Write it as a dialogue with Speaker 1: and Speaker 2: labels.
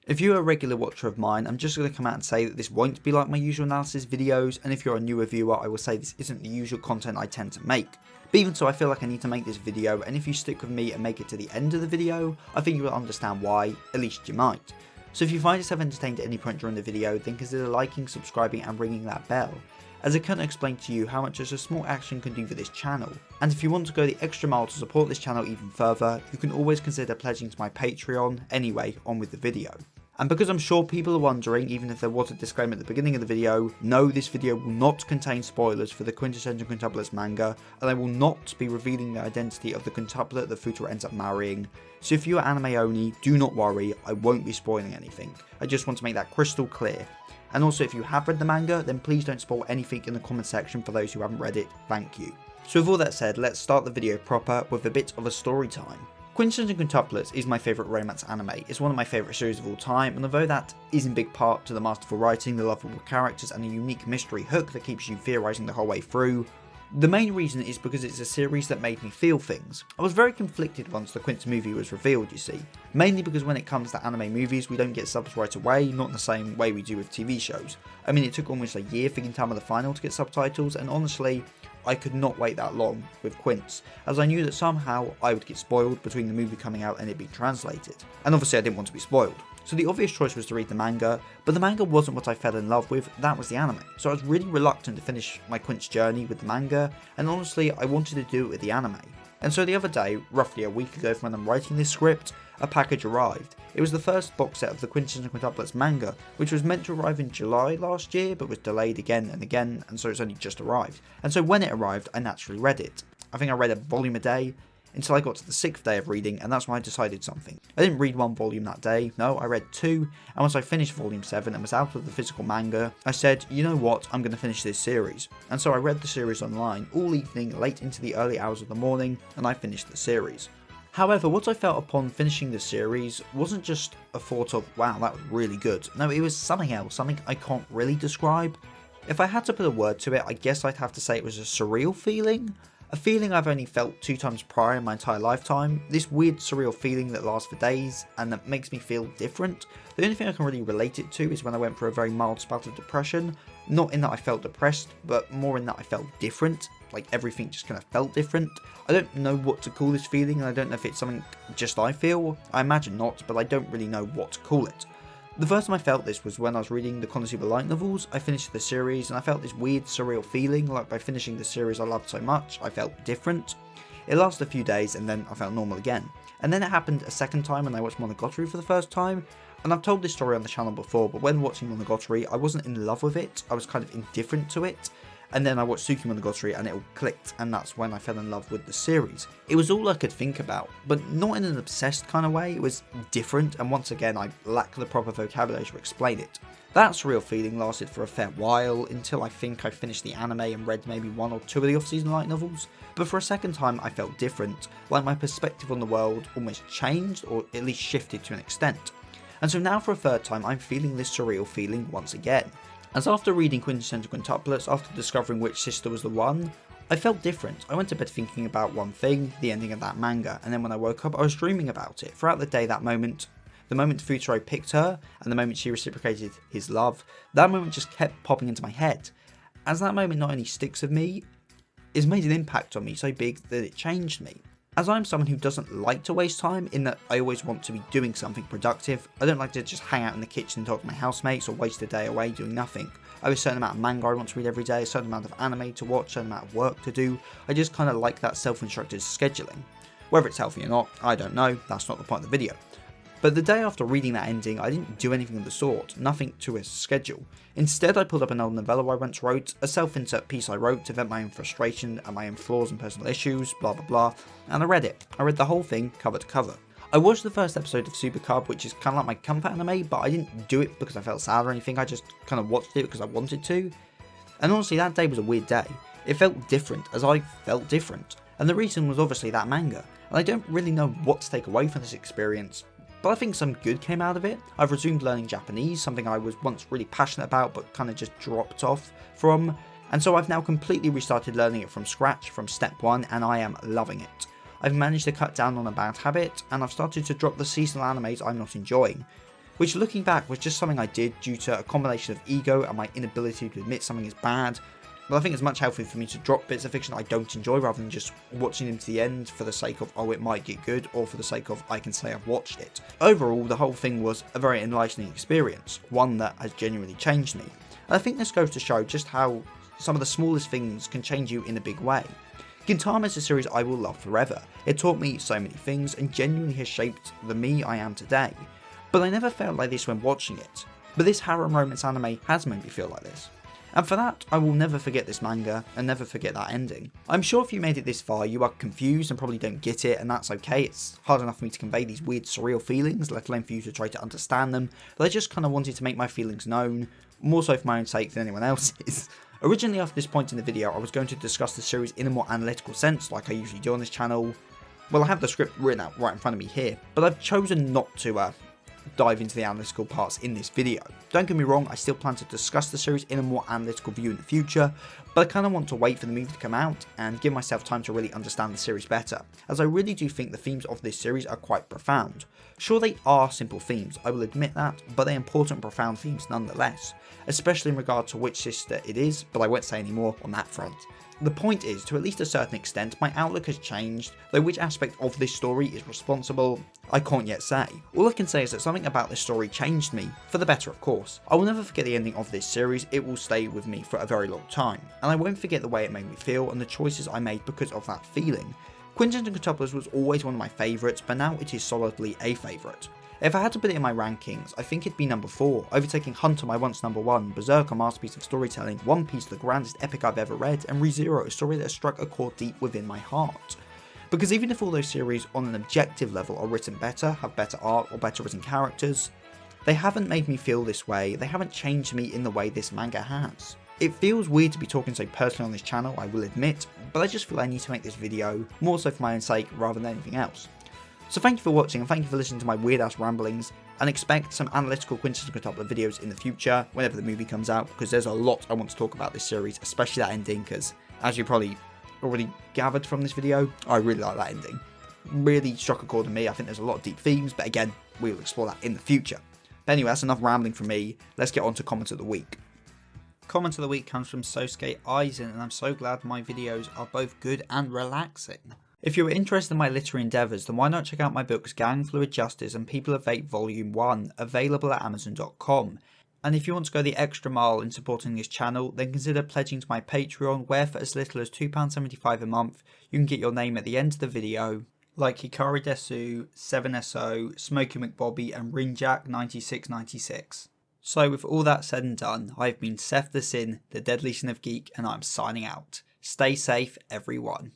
Speaker 1: If you're a regular watcher of mine, I'm just going to come out and say that this won't be like my usual analysis videos, and if you're a newer viewer, I will say this isn't the usual content I tend to make. But even so, I feel like I need to make this video, and if you stick with me and make it to the end of the video, I think you will understand why, at least you might. So if you find yourself entertained at any point during the video, then consider liking, subscribing and ringing that bell, as I can't explain to you how much just a small action can do for this channel. And if you want to go the extra mile to support this channel even further, you can always consider pledging to my Patreon. Anyway, on with the video. And because I'm sure people are wondering, even if there was a disclaimer at the beginning of the video, no, this video will not contain spoilers for the Quintessential Quintuplets manga, and I will not be revealing the identity of the quintuplet that Futaro ends up marrying. So if you are anime only, do not worry, I won't be spoiling anything. I just want to make that crystal clear. And also, if you have read the manga, then please don't spoil anything in the comment section for those who haven't read it, thank you. So with all that said, let's start the video proper with a bit of a story time. Quintessential Quintuplets is my favourite romance anime. It's one of my favourite series of all time, and although that is in big part to the masterful writing, the lovable characters and a unique mystery hook that keeps you theorising the whole way through, the main reason is because it's a series that made me feel things. I was very conflicted once the Quints movie was revealed, you see. Mainly because when it comes to anime movies, we don't get subs right away, not in the same way we do with TV shows. I mean, it took almost a year for Gintama the Final to get subtitles, and honestly, I could not wait that long with Quints, as I knew that somehow I would get spoiled between the movie coming out and it being translated. And obviously I didn't want to be spoiled. So the obvious choice was to read the manga, but the manga wasn't what I fell in love with, that was the anime. So I was really reluctant to finish my Quints journey with the manga, and honestly I wanted to do it with the anime. And so the other day, roughly a week ago from when I'm writing this script, a package arrived. It was the first box set of the Quintessential Quintuplets manga, which was meant to arrive in July last year, but was delayed again and again, and so it's only just arrived. And so when it arrived, I naturally read it. I think I read a volume a day, until I got to the 6th day of reading, and that's when I decided something. I didn't read one volume that day, no, I read 2, and once I finished volume 7 and was out of the physical manga, I said, you know what, I'm going to finish this series. And so I read the series online all evening, late into the early hours of the morning, and I finished the series. However, what I felt upon finishing the series wasn't just a thought of, wow, that was really good. No, it was something else, something I can't really describe. If I had to put a word to it, I guess I'd have to say it was a surreal feeling. A feeling I've only felt 2 times prior in my entire lifetime, this weird surreal feeling that lasts for days and that makes me feel different. The only thing I can really relate it to is when I went through a very mild spout of depression, not in that I felt depressed, but more in that I felt different, like everything just kind of felt different. I don't know what to call this feeling, and I don't know if it's something just I feel, I imagine not, but I don't really know what to call it. The first time I felt this was when I was reading the Konosuba light novels. I finished the series and I felt this weird surreal feeling, like by finishing the series I loved so much, I felt different. It lasted a few days and then I felt normal again. And then it happened a second time when I watched Monogatari for the first time, and I've told this story on the channel before, but when watching Monogatari I wasn't in love with it, I was kind of indifferent to it. And then I watched Tsuki Monogatari and it all clicked, and that's when I fell in love with the series. It was all I could think about, but not in an obsessed kind of way. It was different, and once again I lack the proper vocabulary to explain it. That surreal feeling lasted for a fair while, until I think I finished the anime and read maybe 1 or 2 of the off-season light novels, but for a second time I felt different, like my perspective on the world almost changed, or at least shifted to an extent. And so now for a third time I'm feeling this surreal feeling once again. As after reading Quintessential Quintuplets, after discovering which sister was the one, I felt different. I went to bed thinking about one thing, the ending of that manga, and then when I woke up I was dreaming about it. Throughout the day, that moment, the moment Futaro picked her, and the moment she reciprocated his love, that moment just kept popping into my head. As that moment not only sticks with me, it's made an impact on me so big that it changed me. As I'm someone who doesn't like to waste time, in that I always want to be doing something productive, I don't like to just hang out in the kitchen and talk to my housemates or waste a day away doing nothing. I have a certain amount of manga I want to read every day, a certain amount of anime to watch, a certain amount of work to do. I just kind of like that self-instructed scheduling. Whether it's healthy or not, I don't know, that's not the point of the video. But the day after reading that ending, I didn't do anything of the sort, nothing to a schedule. Instead, I pulled up an old novella I once wrote, a self-insert piece I wrote to vent my own frustration and my own flaws and personal issues, blah blah blah, and I read it. I read the whole thing, cover to cover. I watched the first episode of Super Cub, which is kind of like my comfort anime, but I didn't do it because I felt sad or anything, I just kind of watched it because I wanted to. And honestly, that day was a weird day. It felt different, as I felt different. And the reason was obviously that manga, and I don't really know what to take away from this experience, but I think some good came out of it. I've resumed learning Japanese, something I was once really passionate about but kind of just dropped off from, and so I've now completely restarted learning it from scratch, from step 1, and I am loving it. I've managed to cut down on a bad habit, and I've started to drop the seasonal animes I'm not enjoying. which looking back was just something I did due to a combination of ego and my inability to admit something is bad. But I think it's much healthier for me to drop bits of fiction I don't enjoy rather than just watching them to the end for the sake of, oh, it might get good, or for the sake of, I can say I've watched it. Overall, the whole thing was a very enlightening experience, one that has genuinely changed me. And I think this goes to show just how some of the smallest things can change you in a big way. Gintama is a series I will love forever. It taught me so many things and genuinely has shaped the me I am today. But I never felt like this when watching it. But this harem romance anime has made me feel like this. And for that, I will never forget this manga, and never forget that ending. I'm sure if you made it this far, you are confused and probably don't get it, and that's okay. It's hard enough for me to convey these weird, surreal feelings, let alone for you to try to understand them, but I just kind of wanted to make my feelings known, more so for my own sake than anyone else's. Originally, after this point in the video, I was going to discuss the series in a more analytical sense, like I usually do on this channel. Well, I have the script written out right in front of me here, but I've chosen not to dive into the analytical parts in this video. Don't get me wrong, I still plan to discuss the series in a more analytical view in the future, but I kind of want to wait for the movie to come out and give myself time to really understand the series better, as I really do think the themes of this series are quite profound. Sure, they are simple themes, I will admit that, but they're important profound themes nonetheless, especially in regard to which sister it is, but I won't say any more on that front. The point is, to at least a certain extent, my outlook has changed, though which aspect of this story is responsible, I can't yet say. All I can say is that something about this story changed me, for the better of course. I will never forget the ending of this series, it will stay with me for a very long time, and I won't forget the way it made me feel and the choices I made because of that feeling. Quintessential Quintuplets was always one of my favourites, but now it is solidly a favourite. If I had to put it in my rankings, I think it'd be number 4, overtaking Hunter, my once number 1, Berserk, a masterpiece of storytelling, One Piece, the grandest epic I've ever read, and ReZero, a story that struck a chord deep within my heart. Because even if all those series on an objective level are written better, have better art, or better written characters, they haven't made me feel this way, they haven't changed me in the way this manga has. It feels weird to be talking so personally on this channel, I will admit, but I just feel I need to make this video, more so for my own sake rather than anything else. So thank you for watching and thank you for listening to my weird ass ramblings, and expect some analytical Quintessential Quintuplet videos in the future whenever the movie comes out, because there's a lot I want to talk about this series, especially that ending, because as you probably already gathered from this video, I really like that ending. Really struck a chord with me. I think there's a lot of deep themes, but again, we'll explore that in the future. But anyway, that's enough rambling from me. Let's get on to comment of the week. Comment of the week comes from Sosuke Aizen, and I'm so glad my videos are both good and relaxing. If you're interested in my literary endeavours, then why not check out my books Gang Fluid Justice and People of Fate Volume 1, available at Amazon.com. And if you want to go the extra mile in supporting this channel, then consider pledging to my Patreon, where for as little as £2.75 a month, you can get your name at the end of the video, like Hikari Desu, 7SO, Smokey McBobby and Rinjack9696. So with all that said and done, I've been Seth the Sin, the Deadly Sin of Geek, and I'm signing out. Stay safe, everyone.